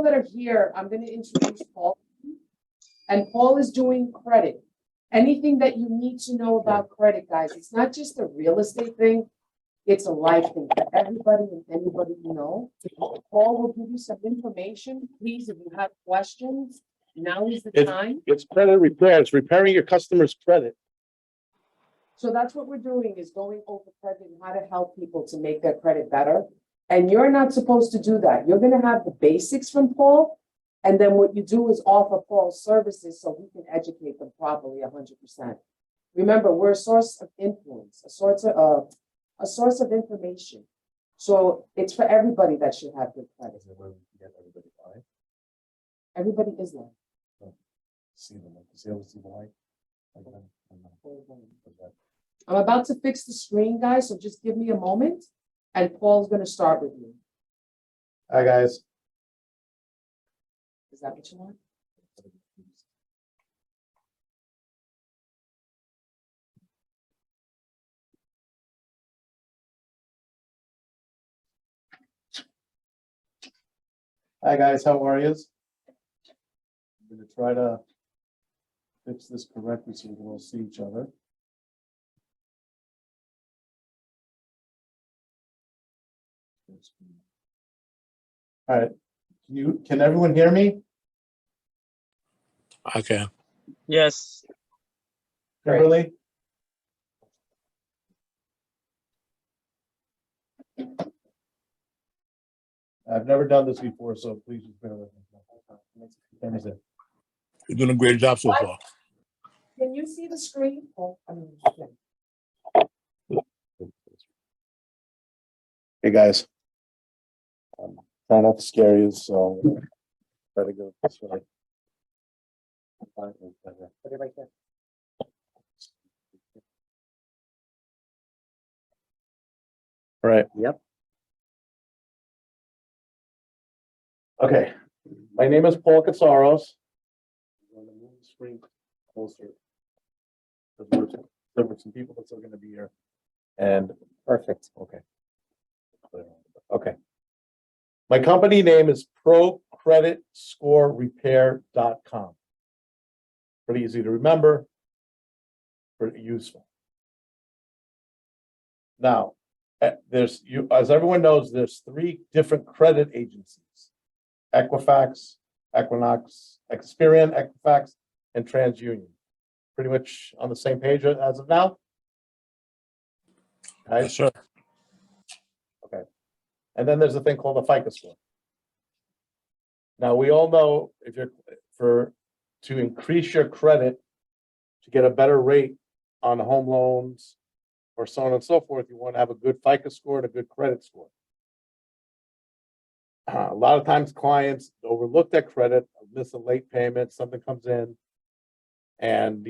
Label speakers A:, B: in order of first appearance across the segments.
A: people that are here, I'm going to introduce Paul. And Paul is doing credit. Anything that you need to know about credit, guys, it's not just a real estate thing. It's a life thing for everybody and anybody you know. Paul will give you some information. Please, if you have questions, now is the time.
B: It's credit repair. It's repairing your customer's credit.
A: So that's what we're doing, is going over credit and how to help people to make their credit better. And you're not supposed to do that. You're gonna have the basics from Paul. And then what you do is offer Paul's services so we can educate them properly 100%. Remember, we're a source of influence, a source of information. So it's for everybody that should have good credit. Everybody is like.
B: See them, see the light.
A: I'm about to fix the screen, guys, so just give me a moment, and Paul's gonna start with you.
B: Hi, guys.
A: Is that what you want?
B: Hi, guys. How are you? I'm gonna try to fix this correctly so we can all see each other. All right. Can everyone hear me?
C: I can.
D: Yes.
B: Kimberly? I've never done this before, so please just bear with me.
C: You're doing a great job so far.
A: Can you see the screen? Oh, I mean, yeah.
B: Hey, guys. Try not to scare you, so try to go this way.
A: Put it right there.
B: All right.
A: Yep.
B: Okay. My name is Paul Katsaros. I'm going to move the screen closer. Because there were some people that's still going to be here. And perfect. Okay. Okay. My company name is ProCreditScoreRepair.com. Pretty easy to remember, pretty useful. Now, as everyone knows, there's 3 different credit agencies: Equifax, Equinox, Experian, Equifax, and TransUnion. Pretty much on the same page as of now? Right?
C: Yes, sir.
B: Okay. And then there's a thing called a FICO score. Now, we all know to increase your credit, to get a better rate on home loans or so on and so forth, you want to have a good FICO score and a good credit score. A lot of times clients overlook that credit, miss a late payment, something comes in, and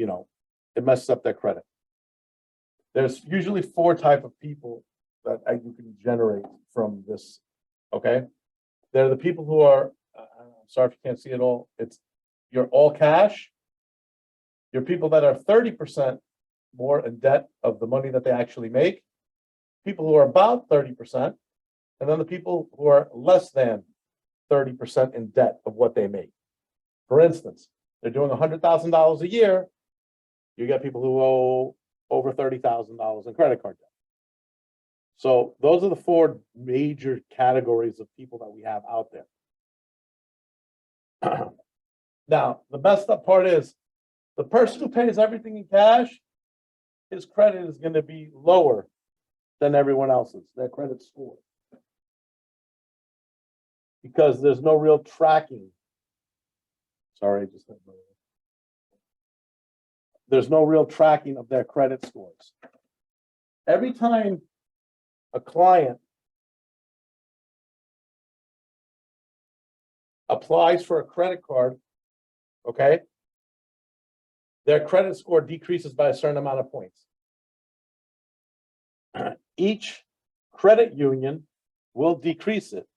B: it messes up their credit. There's usually 4 types of people that you can generate from this. Okay, they're the people who are. I'm sorry if you can't see it all. You're all cash. You're people that are 30% more in debt of the money that they actually make. People who are about 30%, and then the people who are less than 30% in debt of what they make. For instance, they're doing $100,000 a year. You get people who owe over $30,000 in credit card debt. So those are the 4 major categories of people that we have out there. Now, the messed up part is the person who pays everything in cash, his credit is going to be lower than everyone else's, their credit score. Because there's no real tracking. Sorry, there's no real tracking of their credit scores. Every time a client applies for a credit card, okay, their credit score decreases by a certain amount of points. Each credit union will decrease it.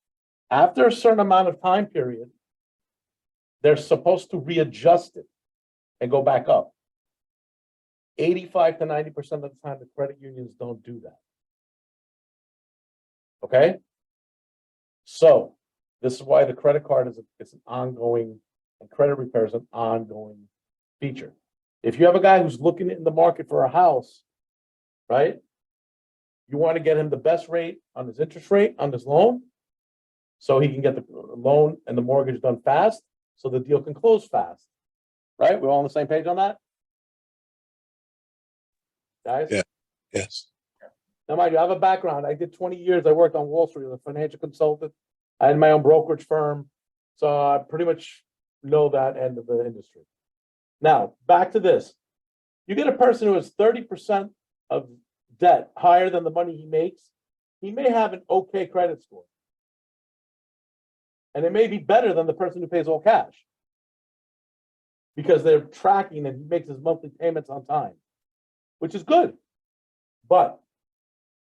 B: After a certain amount of time period, they're supposed to readjust it and go back up. 85 to 90% of the time, the credit unions don't do that. Okay? So This is why the credit card it's an ongoing, and credit repair is an ongoing feature. If you have a guy who's looking in the market for a house, right? You want to get him the best rate on his interest rate on his loan, so he can get the loan and the mortgage done fast, so the deal can close fast. Right? We're all on the same page on that? Guys?
C: Yeah. Yes.
B: Now, mind you, I have a background. I did 20 years. I worked on Wall Street as a financial consultant. I had my own brokerage firm. So I pretty much know that end of the industry. Now, back to this. You get a person who has 30% of debt higher than the money he makes. He may have an okay credit score. And it may be better than the person who pays all cash, because they're tracking and he makes his monthly payments on time, which is good. But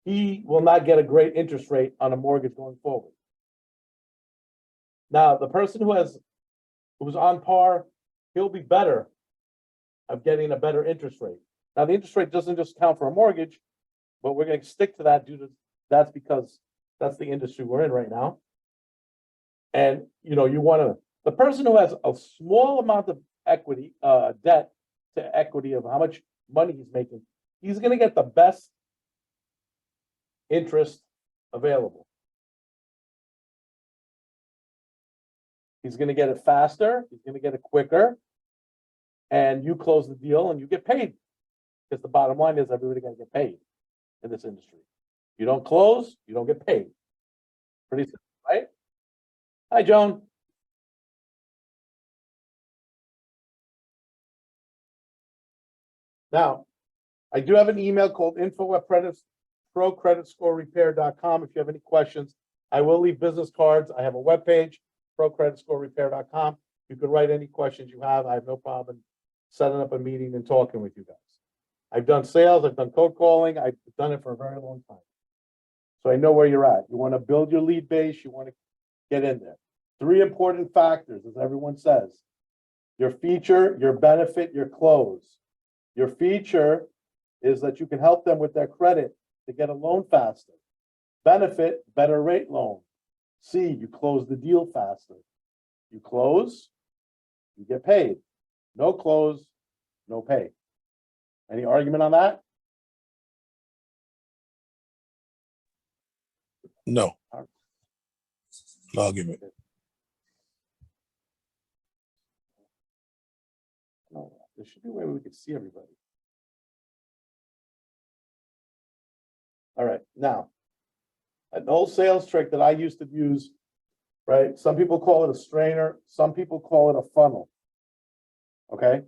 B: he will not get a great interest rate on a mortgage going forward. Now, the person who's on par, he'll be better of getting a better interest rate. Now, the interest rate doesn't just count for a mortgage, but we're going to stick to that that's because that's the industry we're in right now. And the person who has a small amount of equity, debt to equity of how much money he's making, he's going to get the best interest available. He's going to get it faster. He's going to get it quicker. And you close the deal and you get paid. Because the bottom line is everybody got to get paid in this industry. You don't close, you don't get paid. Pretty simple, right? Hi, Joan. Now, I do have an email called info@procreditscorerepair.com. If you have any questions, I will leave business cards. I have a webpage, procreditscorerepair.com. You can write any questions you have. I have no problem setting up a meeting and talking with you guys. I've done sales, I've done cold calling, I've done it for a very long time. So I know where you're at. You want to build your lead base, you want to get in there. 3 important factors, as everyone says: your feature, your benefit, your close. Your feature is that you can help them with their credit to get a loan faster. Benefit, better rate loan. C, you close the deal faster. You close, you get paid. No close, no pay. Any argument on that?
C: No. No argument.
B: No, there should be a way we could see everybody. All right, now, an old sales trick that I used to use, right? Some people call it a strainer, some people call it a funnel. Okay?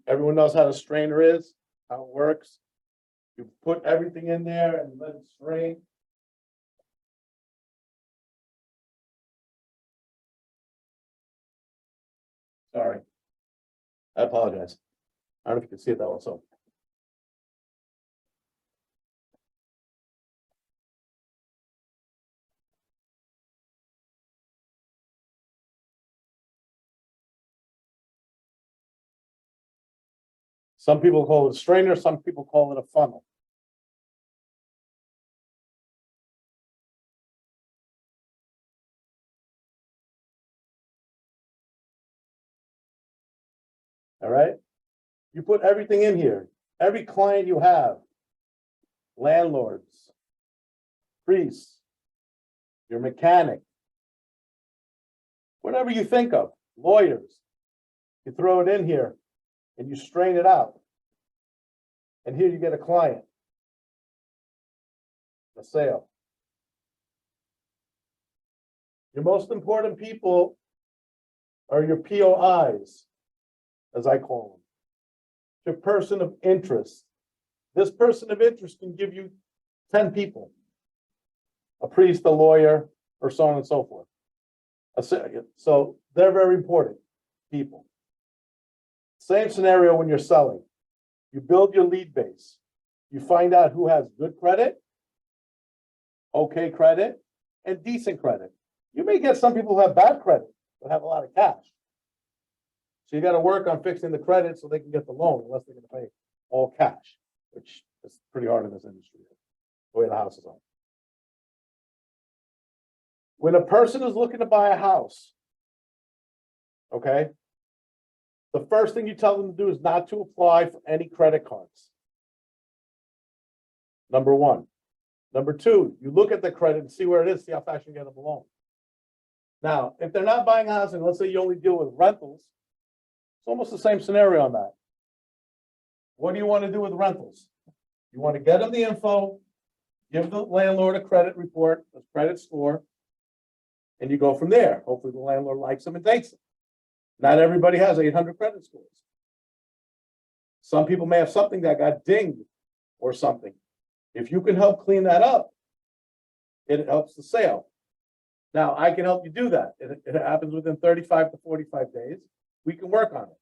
B: Everyone knows how a strainer is, how it works. You put everything in there and let it strain. Sorry. I apologize. I don't know if you can see it that well, so. Some people call it a strainer, some people call it a funnel. All right? You put everything in here. Every client you have, landlords, priests, your mechanic, whatever you think of, lawyers, you throw it in here and you strain it out. And here you get a client, a sale. Your most important people are your POIs, as I call them. Your person of interest. This person of interest can give you 10 people, a priest, a lawyer, or so on and so forth. So they're very important people. Same scenario when you're selling. You build your lead base. You find out who has good credit, okay credit, and decent credit. You may get some people who have bad credit, but have a lot of cash. So you got to work on fixing the credit so they can get the loan, unless they're going to pay all cash, which is pretty hard in this industry, the way the house is on. When a person is looking to buy a house, okay, the first thing you tell them to do is not to apply for any credit cards. Number one. Number two, you look at the credit and see where it is, see how fast you get them a loan. Now, if they're not buying housing, let's say you only deal with rentals, it's almost the same scenario on that. What do you want to do with rentals? You want to get them the info, give the landlord a credit report, a credit score, and you go from there. Hopefully the landlord likes them and takes them. Not everybody has 800 credit scores. Some people may have something that got dinged or something. If you can help clean that up, it helps the sale. Now, I can help you do that. It happens within 35 to 45 days. We can work on it.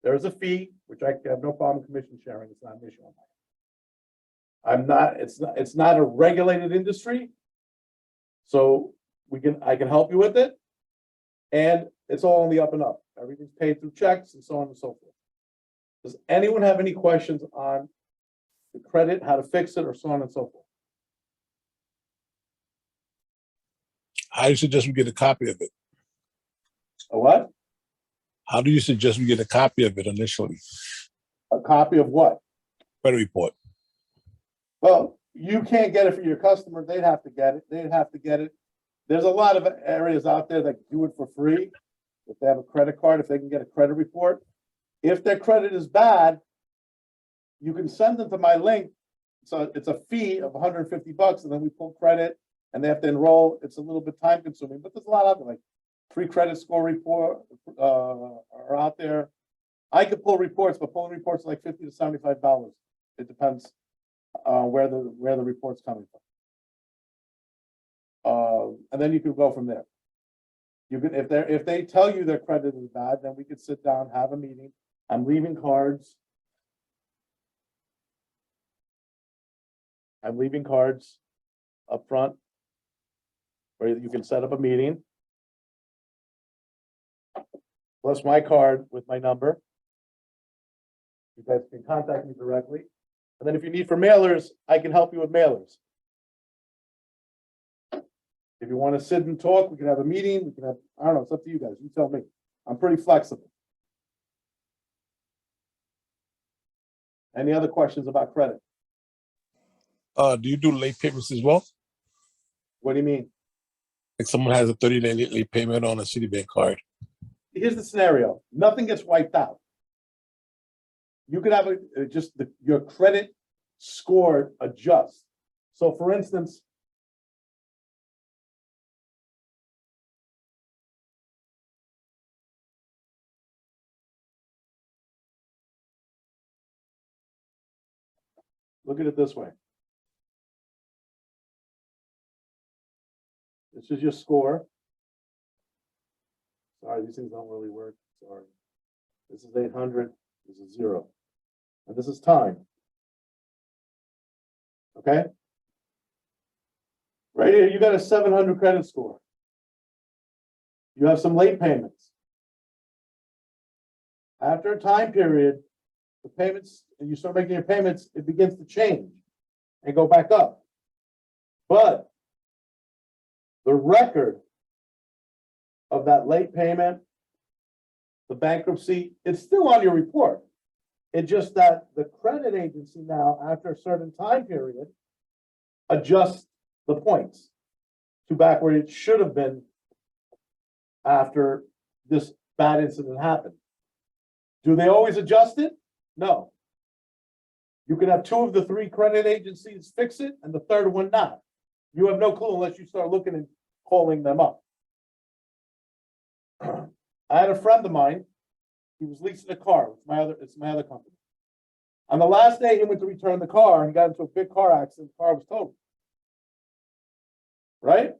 B: There is a fee, which I have no problem commission sharing. It's not an issue on that. It's not a regulated industry. So I can help you with it. And it's all on the up and up. Everything's paid through checks and so on and so forth. Does anyone have any questions on the credit, how to fix it, or so on and so forth?
C: How do you suggest we get a copy of it?
B: A what?
C: How do you suggest we get a copy of it initially?
B: A copy of what?
C: Credit report.
B: Well, you can't get it for your customer. They'd have to get it. There's a lot of areas out there that do it for free. If they have a credit card, if they can get a credit report. If their credit is bad, you can send them to my link. So it's a fee of $150, and then we pull credit and they have to enroll. It's a little bit time consuming, but there's a lot out there, like free credit score report are out there. I could pull reports, but pulling reports are like $50 to $75. It depends where the report's coming from. And then you can go from there. You can, if they tell you their credit is bad, then we could sit down, have a meeting. I'm leaving cards. Up front where you can set up a meeting. Plus my card with my number. You guys can contact me directly. And then if you need for mailers, I can help you with mailers. If you want to sit and talk, we can have a meeting. We can have, I don't know, it's up to you guys. You tell me. I'm pretty flexible. Any other questions about credit?
C: Do you do late payments as well?
B: What do you mean?
C: Like someone has a 30-day late payment on a Citibank card.
B: Here's the scenario. Nothing gets wiped out. You could have your credit score adjust. So for instance, look at it this way. This is your score. Sorry, these things don't really work. Sorry. This is 800. This is 0. And this is time. Okay? Right here, you got a 700 credit score. You have some late payments. After a time period, the payments, and you start making your payments, it begins to change and go back up. But the record of that late payment, the bankruptcy, it's still on your report. It's just that the credit agency now, after a certain time period, adjusts the points to back where it should have been after this bad incident happened. Do they always adjust it? No. You can have 2 of the 3 credit agencies fix it and the third one not. You have no clue unless you start looking and calling them up. I had a friend of mine. He was leasing a car. It's my other company. On the last day he went to return the car, he got into a big car accident. The car was totaled. Right?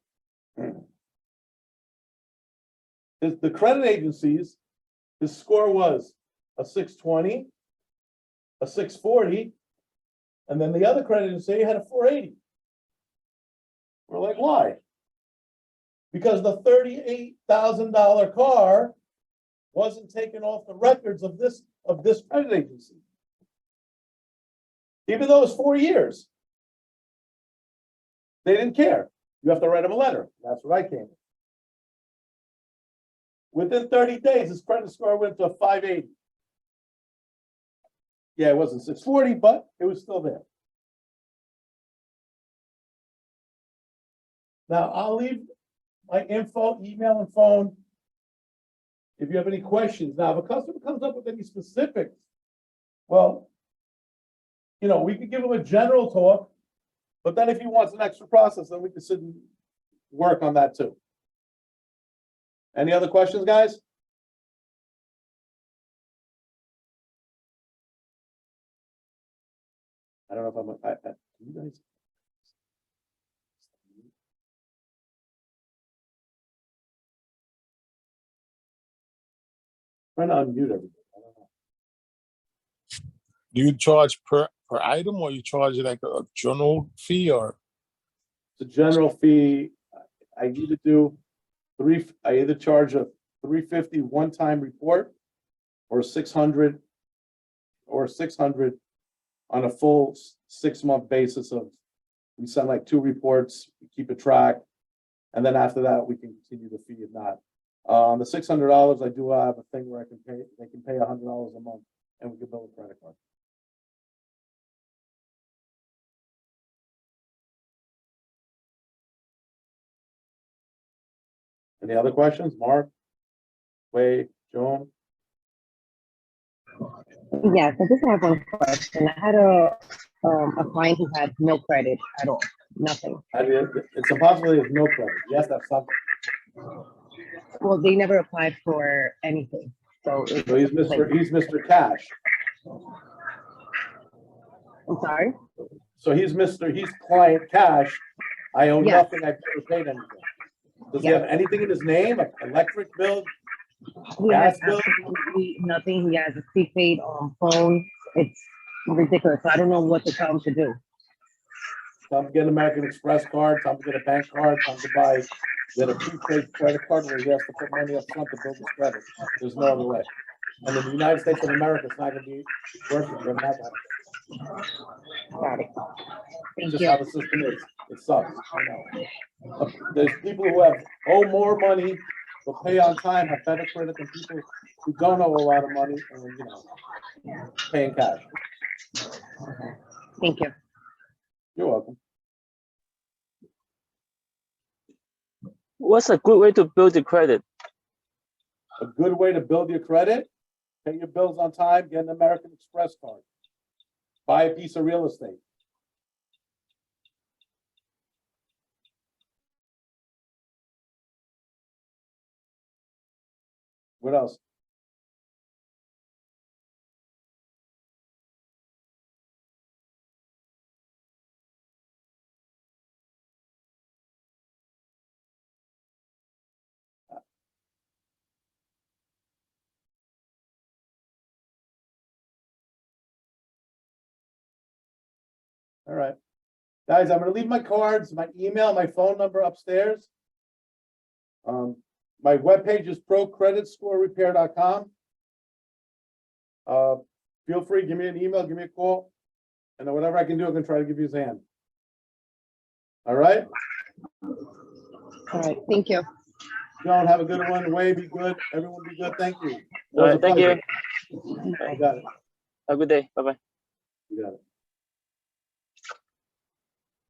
B: The credit agencies, his score was a 620, a 640, and then the other credit agency had a 480. We're like, why? Because the $38,000 car wasn't taken off the records of this credit agency. Even though it was 4 years. They didn't care. You have to write them a letter. That's what I came with. Within 30 days, his credit score went to a 580. Yeah, it wasn't 640, but it was still there. Now, I'll leave my info, email and phone. If you have any questions. Now, if a customer comes up with any specifics, well, you know, we could give him a general talk, but then if he wants an extra process, then we can sit and work on that too. Any other questions, guys? I don't know if you guys. Trying to unmute everybody. I don't know.
C: Do you charge per item, or you charge like a general fee, or?
B: It's a general fee. I either do I either charge a $350 one-time report or 600 on a full 6-month basis of, we send like 2 reports, we keep a track. And then after that, we can continue the fee if not. On the $600, I do have a thing where they can pay $100 a month and we can bill a credit card. Any other questions? Mark, Wade, Joan?
D: Yes, I just have one question. I had a client who had no credit at all, nothing.
B: I mean, it's a possibility of no credit. Yes, that's something.
D: Well, they never applied for anything, so.
B: So he's Mr. Cash.
D: I'm sorry?
B: So he's client Cash. I owe
D: Yes.
B: nothing. I've never paid anything. Does he
D: Yes.
B: have anything in his name? Like electric bill?
D: He has
B: Gas bill?
D: absolutely nothing. He has a prepaid phone. It's ridiculous. I don't know what to tell him to do.
B: Time to get an American Express card, time to get a bank card, time to get a prepaid credit card where he has to put money up front to build his credit. There's no other way. And in the United States of America, it's not gonna be working for him.
D: Got it. Thank
B: Just
D: you.
B: how the system is. It sucks. I know. There's people who owe more money, but pay on time, have better credit than people who don't owe a lot of money and, paying cash.
D: Thank you.
B: You're welcome.
E: What's a good way to build the credit?
B: A good way to build your credit, pay your bills on time, get an American Express card. Buy a piece of real estate. What else? All right. Guys, I'm gonna leave my cards, my email, my phone number upstairs. My webpage is procreditscorerepair.com. Feel free, give me an email, give me a call, and then whatever I can do, I'm gonna try to give you a hand. All right?
D: All right. Thank you.
B: John, have a good one. Wade, be good. Everyone be good. Thank you.
E: All right, thank you.
B: You got it.
E: Have a good day. Bye-bye.
B: You got it.